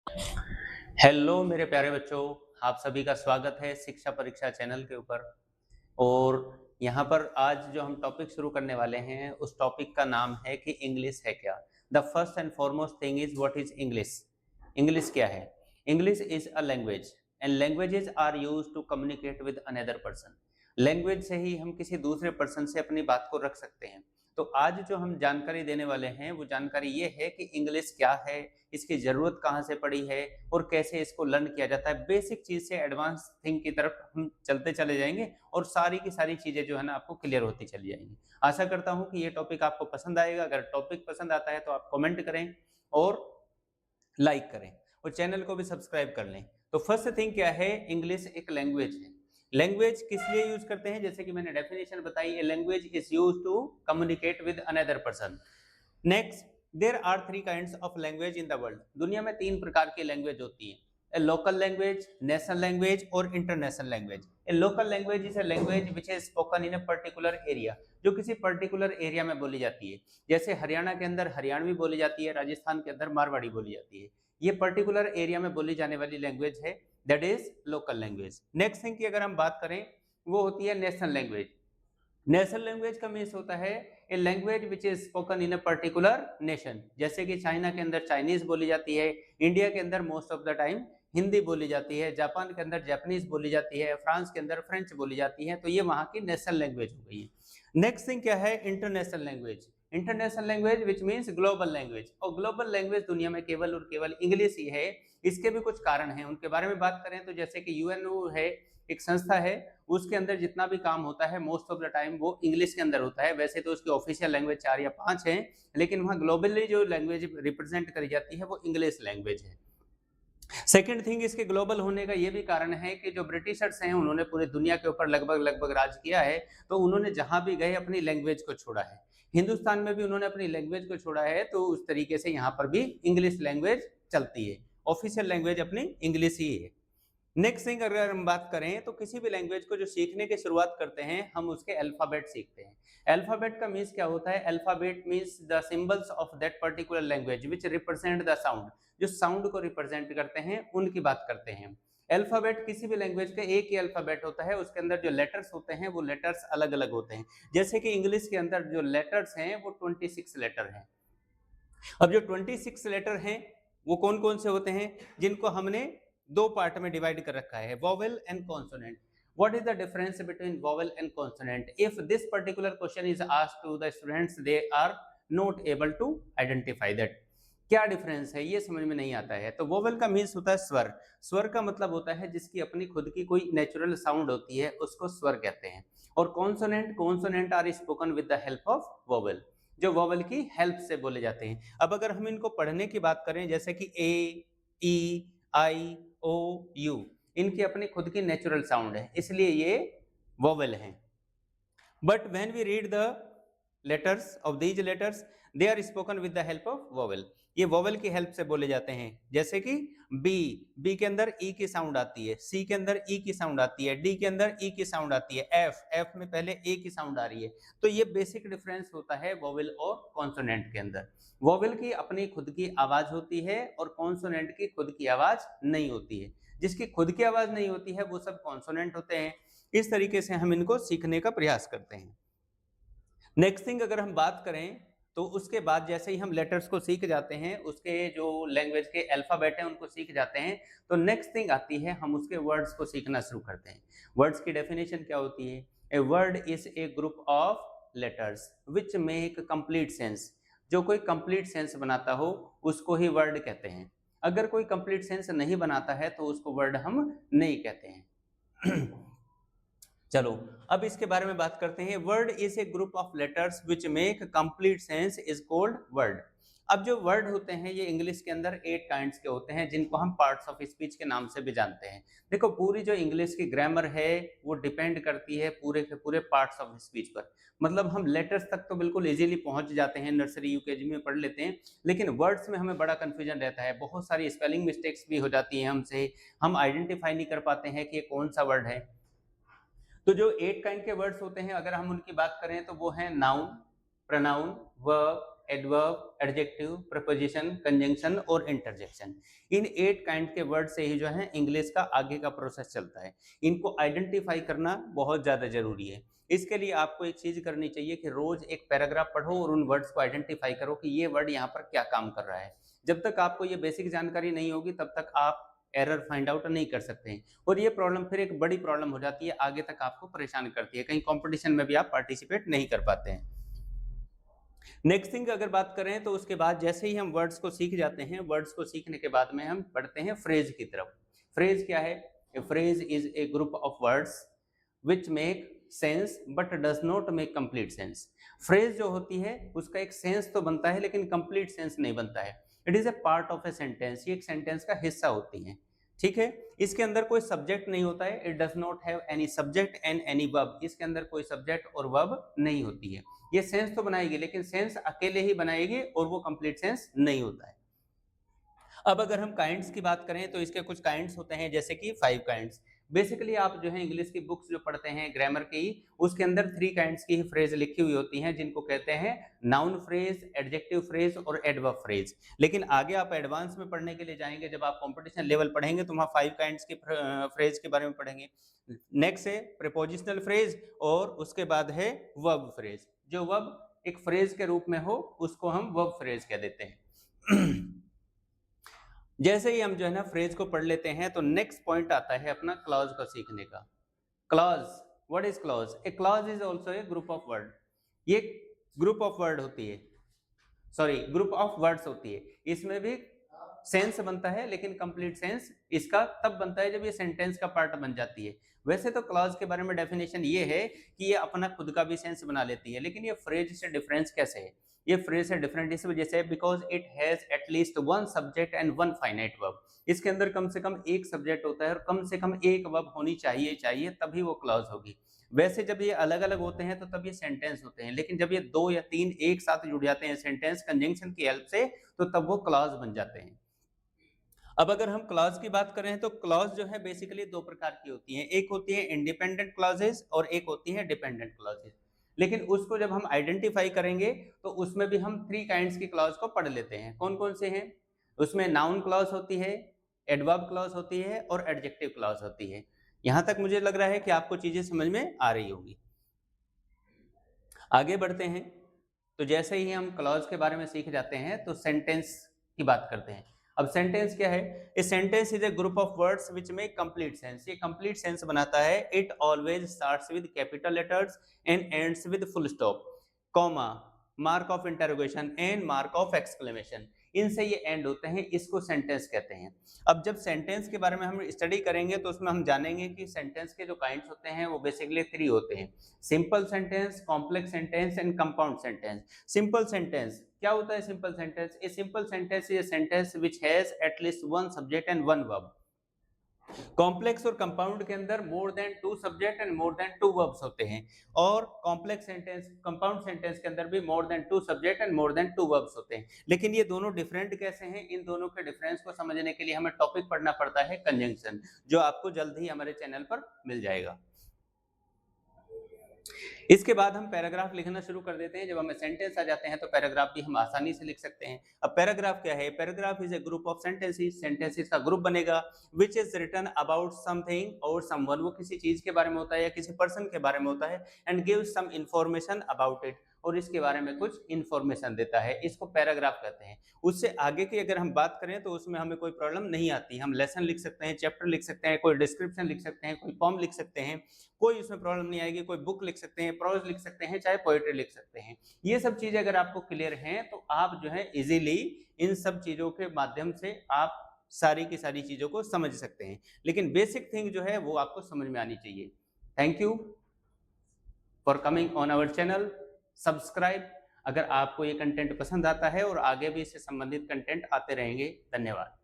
Hello मेरे प्यारे बच्चों, आप सभी का स्वागत है शिक्षा परीक्षा चैनल के ऊपर। और यहाँ पर आज जो हम टॉपिक शुरू करने वाले हैं उस टॉपिक का नाम है कि इंग्लिश है क्या। The first and foremost thing is what is English. English क्या है? English is a language and languages are used to communicate with another person. Language से ही हम किसी दूसरे पर्सन से अपनी बात को रख सकते हैं। तो आज जो हम जानकारी देने वाले हैं वो जानकारी ये है कि इंग्लिश क्या है, इसकी ज़रूरत कहाँ से पड़ी है और कैसे इसको लर्न किया जाता है। बेसिक चीज़ से एडवांस थिंग की तरफ हम चलते चले जाएंगे और सारी की सारी चीज़ें जो है ना आपको क्लियर होती चली जाएंगी। आशा करता हूँ कि ये टॉपिक आपको पसंद आएगा। अगर टॉपिक पसंद आता है तो आप कमेंट करें और लाइक करें और चैनल को भी सब्सक्राइब कर लें। तो फर्स्ट थिंग क्या है? इंग्लिश एक लैंग्वेज है। लैंग्वेज किस लिए यूज करते हैं? जैसे कि मैंने डेफिनेशन बताई, a language is use to communicate with another person. Next, there are three kinds of language in the world. दुनिया में तीन प्रकार की लैंग्वेज होती है, a local language, national language और international language. A local language is a language which is spoken in a particular area, जो किसी पर्टिकुलर एरिया में बोली जाती है। जैसे हरियाणा के अंदर हरियाणवी बोली जाती है, राजस्थान के अंदर मारवाड़ी बोली जाती है। ये पर्टिकुलर एरिया में बोली जाने वाली लैंग्वेज है, that is local language. Next thing की अगर हम बात करें वो होती है नेशनल लैंग्वेज। नेशनल लैंग्वेज का मीन्स होता है ए language which is spoken in a particular nation. जैसे कि चाइना के अंदर चाइनीज बोली जाती है, इंडिया के अंदर most of the time Hindi बोली जाती है, जापान के अंदर जापानीज बोली जाती है, फ्रांस के अंदर फ्रेंच बोली जाती है। तो ये वहां की नेशनल लैंग्वेज हो गई है। नेक्स्ट थिंग क्या है? International language. International language which means global language. और ग्लोबल लैंग्वेज दुनिया में केवल और केवल इंग्लिश ही है। इसके भी कुछ कारण हैं, उनके बारे में बात करें तो जैसे कि यूएनओ है, एक संस्था है, उसके अंदर जितना भी काम होता है मोस्ट ऑफ द टाइम वो इंग्लिश के अंदर होता है। वैसे तो उसकी ऑफिशियल लैंग्वेज 4 या 5 हैं, लेकिन वहाँ ग्लोबली जो लैंग्वेज रिप्रेजेंट करी जाती है वो इंग्लिश लैंग्वेज है। सेकेंड थिंग, इसके ग्लोबल होने का ये भी कारण है कि जो ब्रिटिशर्स हैं उन्होंने पूरी दुनिया के ऊपर लगभग लगभग राज किया है। तो उन्होंने जहां भी गए अपनी लैंग्वेज को छोड़ा है। हिंदुस्तान में भी उन्होंने अपनी लैंग्वेज को छोड़ा है, तो उस तरीके से यहाँ पर भी इंग्लिश लैंग्वेज चलती है। ऑफिशियल लैंग्वेज अपनी इंग्लिश ही है। नेक्स्ट थिंग अगर हम बात करें तो किसी भी लैंग्वेज को जो सीखने की शुरुआत करते हैं हम उसके अल्फाबेट सीखते हैं। अल्फाबेट का मीन्स क्या होता है? Alphabet means the symbols of that particular language which represent the sound. जो साउंड को रिप्रेजेंट करते हैं उनकी बात करते हैं। अल्फाबेट किसी भी लैंग्वेज का एक ही अल्फाबेट होता है, उसके अंदर जो लेटर्स होते हैं वो लेटर्स अलग अलग होते हैं। जैसे कि इंग्लिश के अंदर जो लेटर्स हैं वो 26 लेटर हैं। अब जो 26 लेटर हैं वो कौन कौन से होते हैं? जिनको हमने दो पार्ट में डिवाइड कर रखा है, vowel and consonant. What is the difference between vowel and consonant? If this particular question is asked to the students they are not able to identify that. क्या डिफरेंस है ये समझ में नहीं आता है। तो वोवेल का मीन्स होता है स्वर। स्वर का मतलब होता है जिसकी अपनी खुद की कोई नेचुरल साउंड होती है, उसको स्वर कहते हैं। और consonant, consonant are spoken with the help of vowel, जो वोवेल की हेल्प से बोले जाते हैं। अब अगर हम इनको पढ़ने की बात करें जैसे कि ए, ई, आई, ओ, यू, इनकी अपनी खुद की नेचुरल साउंड है, इसलिए ये वोवेल हैं। But when we read the letters of these letters they are spoken with the help of vowel. ये वोवेल की हेल्प से बोले जाते हैं। जैसे कि बी, बी के अंदर ई की साउंड आती है, सी के अंदर ई की साउंड आती है, डी के अंदर ई की साउंड आती है, एफ, एफ में पहले ए की साउंड आ रही है। तो ये बेसिक डिफरेंस होता है वोवेल और कॉन्सोनेंट के अंदर। वोवेल की अपनी खुद की आवाज होती है और कॉन्सोनेंट की खुद की आवाज नहीं होती है। जिसकी खुद की आवाज नहीं होती है वो सब कॉन्सोनेंट होते हैं। इस तरीके से हम इनको सीखने का प्रयास करते हैं। नेक्स्ट थिंग अगर हम बात करें तो उसके बाद जैसे ही हम लेटर्स को सीख जाते हैं, उसके जो लैंग्वेज के अल्फाबेट हैं उनको सीख जाते हैं, तो नेक्स्ट थिंग आती है हम उसके वर्ड्स को सीखना शुरू करते हैं। वर्ड्स की डेफिनेशन क्या होती है? A word is a group of letters which make complete sense. जो कोई कंप्लीट सेंस बनाता हो उसको ही वर्ड कहते हैं। अगर कोई कंप्लीट सेंस नहीं बनाता है तो उसको वर्ड हम नहीं कहते हैं। चलो अब इसके बारे में बात करते हैं। Word is a group of letters which make complete sense is called word. अब जो वर्ड होते हैं ये इंग्लिश के अंदर 8 काइंड्स के होते हैं, जिनको हम पार्ट्स ऑफ स्पीच के नाम से भी जानते हैं। देखो पूरी जो इंग्लिश की ग्रामर है वो डिपेंड करती है पूरे के पूरे पार्ट्स ऑफ स्पीच पर। मतलब हम लेटर्स तक तो बिल्कुल इजीली पहुंच जाते हैं, नर्सरी यूकेजी में पढ़ लेते हैं, लेकिन वर्ड्स में हमें बड़ा कंफ्यूजन रहता है। बहुत सारी स्पेलिंग मिस्टेक्स भी हो जाती हैं हमसे, हम आइडेंटिफाई नहीं कर पाते हैं कि ये कौन सा वर्ड है। तो जो 8 काइंड के वर्ड्स होते हैं अगर हम उनकी बात करें तो वो है noun, pronoun, verb, adverb, adjective, preposition, conjunction और इंटरजेक्शन। इन 8 काइंड के वर्ड से ही जो है इंग्लिश का आगे का प्रोसेस चलता है। इनको आइडेंटिफाई करना बहुत ज़्यादा जरूरी है। इसके लिए आपको एक चीज़ करनी चाहिए कि रोज एक पैराग्राफ पढ़ो और उन वर्ड्स को आइडेंटिफाई करो कि ये वर्ड यहाँ पर क्या काम कर रहा है। जब तक आपको ये बेसिक जानकारी नहीं होगी तब तक आप एरर फाइंड आउट नहीं कर सकते हैं, और ये प्रॉब्लम फिर एक बड़ी प्रॉब्लम हो जाती है, आगे तक आपको परेशान करती है, कहीं कंपटीशन में भी आप पार्टिसिपेट नहीं कर पाते हैं। नेक्स्ट थिंग अगर बात करें तो उसके बाद जैसे ही हम वर्ड्स को सीख जाते हैं, वर्ड्स को सीखने के बाद में हम बढ़ते हैं फ्रेज की तरफ। फ्रेज क्या है? ए phrase is a group of words which make sense but does not make complete sense. Phrase जो होती है उसका एक सेंस तो बनता है लेकिन कंप्लीट सेंस नहीं बनता है। It is a part of a sentence, ये एक सेंटेंस का हिस्सा होती है, ठीक है। इसके अंदर कोई सब्जेक्ट नहीं होता है, it does not have any subject and any verb, इसके अंदर कोई सब्जेक्ट और वर्ब नहीं होती है। ये सेंस तो बनाएगी लेकिन सेंस अकेले ही बनाएगी और वो कंप्लीट सेंस नहीं होता है। अब अगर हम काइंड्स की बात करें तो इसके कुछ काइंड्स होते हैं, जैसे कि 5 काइंड्स। बेसिकली आप जो है इंग्लिश की बुक्स जो पढ़ते हैं ग्रामर की, उसके अंदर 3 काइंड्स की ही फ्रेज लिखी हुई होती हैं, जिनको कहते हैं नाउन फ्रेज, एडजेक्टिव फ्रेज और एडवर्ब फ्रेज। लेकिन आगे आप एडवांस में पढ़ने के लिए जाएंगे, जब आप कंपटीशन लेवल पढ़ेंगे तो वहाँ 5 काइंड्स की फ्रेज के बारे में पढ़ेंगे। नेक्स्ट है प्रीपोजिशनल फ्रेज और उसके बाद है वर्ब फ्रेज। जो वर्ब एक फ्रेज के रूप में हो उसको हम वर्ब फ्रेज कह देते हैं। जैसे ही हम जो है ना फ्रेज को पढ़ लेते हैं तो नेक्स्ट पॉइंट आता है अपना क्लॉज को सीखने का। Clause, what is clause? A clause is also a group of word. ये ग्रुप ऑफ वर्ड होती है, सॉरी ग्रुप ऑफ वर्ड्स होती है। इसमें भी सेंस बनता है लेकिन कंप्लीट सेंस इसका तब बनता है जब ये सेंटेंस का पार्ट बन जाती है। वैसे तो क्लॉज के बारे में डेफिनेशन ये है कि ये अपना खुद का भी सेंस बना लेती है, लेकिन ये फ्रेज से डिफरेंस कैसे है? ये फ्रेज से डिफरेंट इस वजह से because it has at least 1 subject and 1 finite verb. इसके अंदर कम से कम एक सब्जेक्ट होता है और कम से कम एक वर्ब होनी चाहिए तभी वो क्लॉज होगी। वैसे जब ये अलग अलग होते हैं तो तब ये सेंटेंस होते हैं, लेकिन जब ये 2 या 3 एक साथ जुड़ जाते हैं सेंटेंस कंजंक्शन की हेल्प से तो तब वो क्लॉज बन जाते हैं। अब अगर हम क्लॉज की बात करें तो क्लॉज जो है बेसिकली 2 प्रकार की होती हैं, एक होती है इंडिपेंडेंट क्लॉजेस और एक होती है डिपेंडेंट क्लॉजेस। लेकिन उसको जब हम आइडेंटिफाई करेंगे तो उसमें भी हम 3 काइंड्स की क्लॉज को पढ़ लेते हैं। कौन कौन से हैं? उसमें नाउन क्लॉज होती है, एडवर्ब क्लॉज होती है और एडजेक्टिव क्लॉज होती है। यहां तक मुझे लग रहा है कि आपको चीजें समझ में आ रही होगी। आगे बढ़ते हैं तो जैसे ही हम क्लॉज के बारे में सीख जाते हैं तो सेंटेंस की बात करते हैं। अब सेंटेंस क्या है? A sentence is a group of words which make complete sense. ये कंप्लीट सेंस बनाता है। It always starts with capital letters and ends with full stop, comma, mark of interrogation and mark of exclamation. इनसे ये and होते हैं, इसको sentence कहते हैं। अब जब सेंटेंस के बारे में हम स्टडी करेंगे तो उसमें हम जानेंगे कि सेंटेंस के जो काइंड्स होते हैं वो बेसिकली 3 होते हैं, simple sentence, complex sentence and compound sentence. Simple sentence क्या होता है? Simple sentence, a simple sentence is a sentence which has at least 1 subject and 1 verb. Complex और कंपाउंड के अंदर more than 2 subject and more than 2 verbs होते हैं, और complex sentence, compound sentence के अंदर भी more than 2 subject and more than 2 verbs होते हैं। लेकिन ये दोनों डिफरेंट कैसे हैं? इन दोनों के डिफरेंस को समझने के लिए हमें टॉपिक पढ़ना पड़ता है कंजंक्शन, जो आपको जल्द ही हमारे चैनल पर मिल जाएगा। इसके बाद हम पैराग्राफ लिखना शुरू कर देते हैं। जब हमें सेंटेंस आ जाते हैं तो पैराग्राफ भी हम आसानी से लिख सकते हैं। अब पैराग्राफ क्या है? Paragraph is a group of sentences, sentences का ग्रुप बनेगा which is written about something और समवन। वो किसी चीज के बारे में होता है या किसी पर्सन के बारे में होता है, and gives some information about it, और इसके बारे में कुछ इंफॉर्मेशन देता है। इसको पैराग्राफ कहते हैं। उससे आगे की अगर हम बात करें तो उसमें हमें कोई प्रॉब्लम नहीं आती। हम लेसन लिख सकते हैं, चैप्टर लिख सकते हैं, कोई डिस्क्रिप्शन लिख सकते हैं, कोई फॉर्म लिख सकते हैं, कोई उसमें प्रॉब्लम नहीं आएगी। कोई बुक लिख सकते हैं, प्रोज लिख सकते हैं, चाहे पोएट्री लिख सकते हैं। ये सब चीजें अगर आपको क्लियर हैं तो आप जो है इजीली इन सब चीजों के माध्यम से आप सारी की सारी चीजों को समझ सकते हैं। लेकिन बेसिक थिंग जो है वो आपको समझ में आनी चाहिए। Thank you for coming on our channel. Subscribe अगर आपको ये कंटेंट पसंद आता है, और आगे भी इससे संबंधित कंटेंट आते रहेंगे। धन्यवाद।